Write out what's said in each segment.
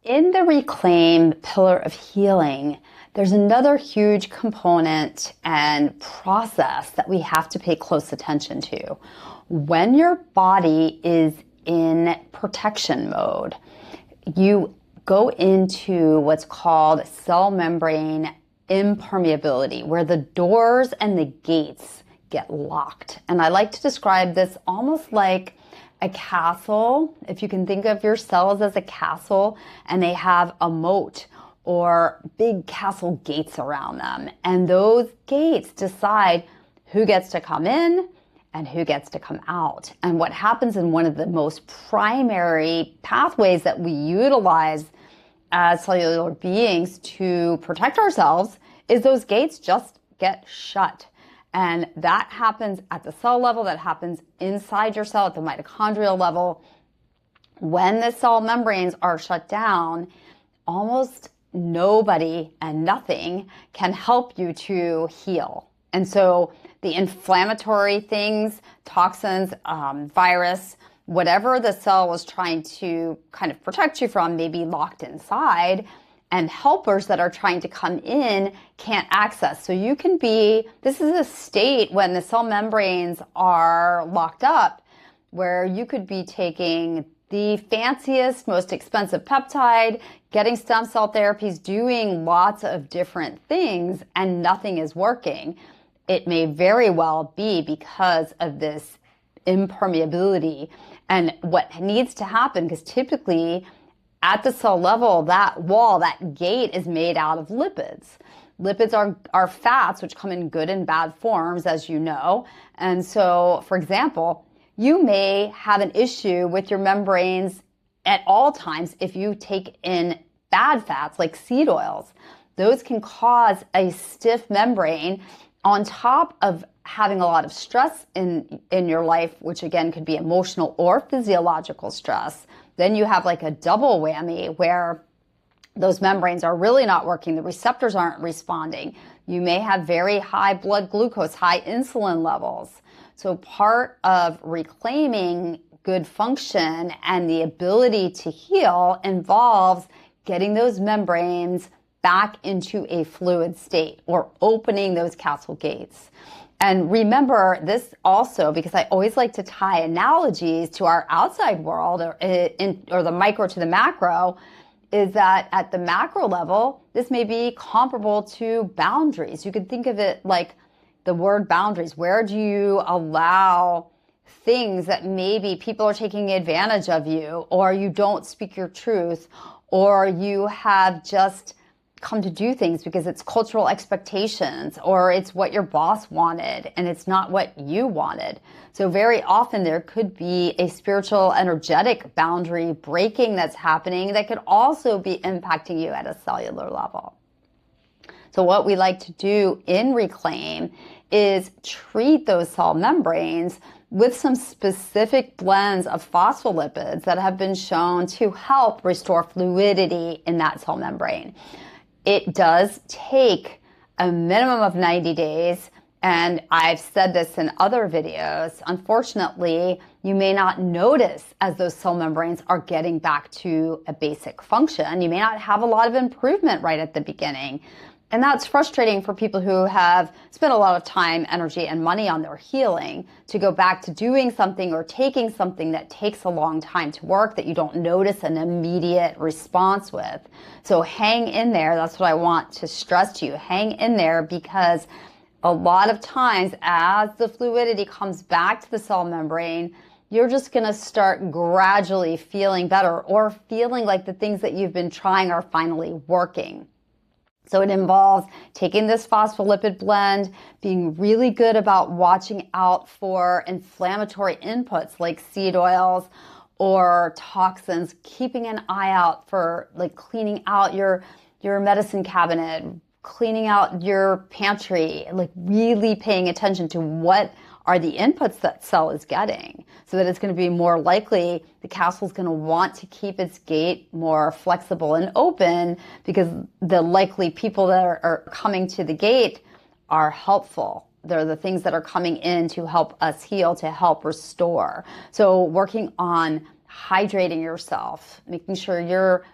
In the reclaim pillar of healing, there's another huge component and process that we have to pay close attention to. When your body is in protection mode, you go into what's called cell membrane impermeability, where the doors and the gates get locked. And I like to describe this almost like a castle. If you can think of your cells as a castle and they have a moat or big castle gates around them. And those gates decide who gets to come in and who gets to come out. And what happens in one of the most primary pathways that we utilize as cellular beings to protect ourselves is those gates just get shut. And that happens at the cell level, that happens inside your cell at the mitochondrial level. When the cell membranes are shut down, almost nobody and nothing can help you to heal. And so the inflammatory things, toxins, virus, whatever the cell was trying to kind of protect you from may be locked inside, and helpers that are trying to come in can't access. So you can be, this is a state when the cell membranes are locked up where you could be taking the fanciest, most expensive peptide, getting stem cell therapies, doing lots of different things, and nothing is working. It may very well be because of this impermeability. And what needs to happen, because typically at the cell level, that wall, that gate is made out of lipids. Lipids are fats, which come in good and bad forms, as you know. And so, for example, you may have an issue with your membranes at all times if you take in bad fats like seed oils. Those can cause a stiff membrane on top of having a lot of stress in your life, which again could be emotional or physiological stress. Then you have like a double whammy where those membranes are really not working. The receptors aren't responding. You may have very high blood glucose, high insulin levels. So part of reclaiming good function and the ability to heal involves getting those membranes back into a fluid state or opening those castle gates. And remember this also, because I always like to tie analogies to our outside world or the micro to the macro, is that at the macro level, this may be comparable to boundaries. You could think of it like the word boundaries. Where do you allow things that maybe people are taking advantage of you, or you don't speak your truth, or you have just come to do things because it's cultural expectations or it's what your boss wanted and it's not what you wanted. So very often there could be a spiritual energetic boundary breaking that's happening that could also be impacting you at a cellular level. So what we like to do in Reclaim is treat those cell membranes with some specific blends of phospholipids that have been shown to help restore fluidity in that cell membrane. It does take a minimum of 90 days, and I've said this in other videos. Unfortunately, you may not notice as those cell membranes are getting back to a basic function. You may not have a lot of improvement right at the beginning. And that's frustrating for people who have spent a lot of time, energy, and money on their healing to go back to doing something or taking something that takes a long time to work that you don't notice an immediate response with. So hang in there. That's what I want to stress to you. Hang in there, because a lot of times as the fluidity comes back to the cell membrane, you're just going to start gradually feeling better or feeling like the things that you've been trying are finally working. So it involves taking this phospholipid blend, being really good about watching out for inflammatory inputs like seed oils or toxins, keeping an eye out for like cleaning out your medicine cabinet, cleaning out your pantry, like really paying attention to what are the inputs that cell is getting, so that it's going to be more likely the castle is going to want to keep its gate more flexible and open, because the likely people that are coming to the gate are helpful. They're the things that are coming in to help us heal, to help restore. So working on hydrating yourself, making sure you're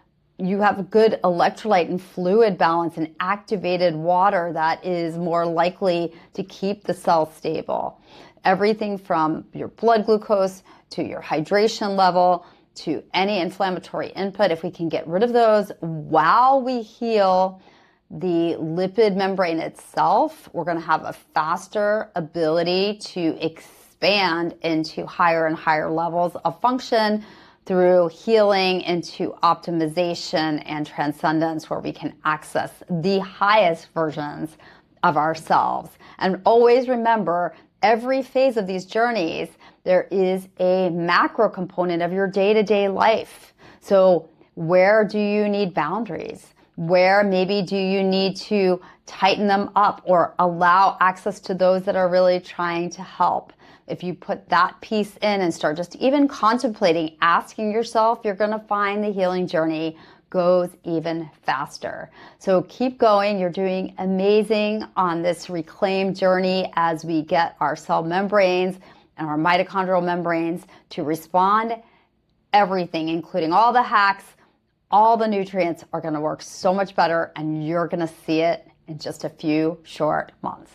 you have a good electrolyte and fluid balance and activated water that is more likely to keep the cell stable. Everything from your blood glucose to your hydration level to any inflammatory input, if we can get rid of those while we heal the lipid membrane itself, we're going to have a faster ability to expand into higher and higher levels of function through healing into optimization and transcendence, where we can access the highest versions of ourselves. And always remember, every phase of these journeys, there is a macro component of your day-to-day life. So where do you need boundaries? Where maybe do you need to tighten them up or allow access to those that are really trying to help? If you put that piece in and start just even contemplating, asking yourself, you're going to find the healing journey goes even faster. So keep going. You're doing amazing on this reclaim journey as we get our cell membranes and our mitochondrial membranes to respond. Everything, including all the hacks, all the nutrients, are going to work so much better, and you're going to see it in just a few short months.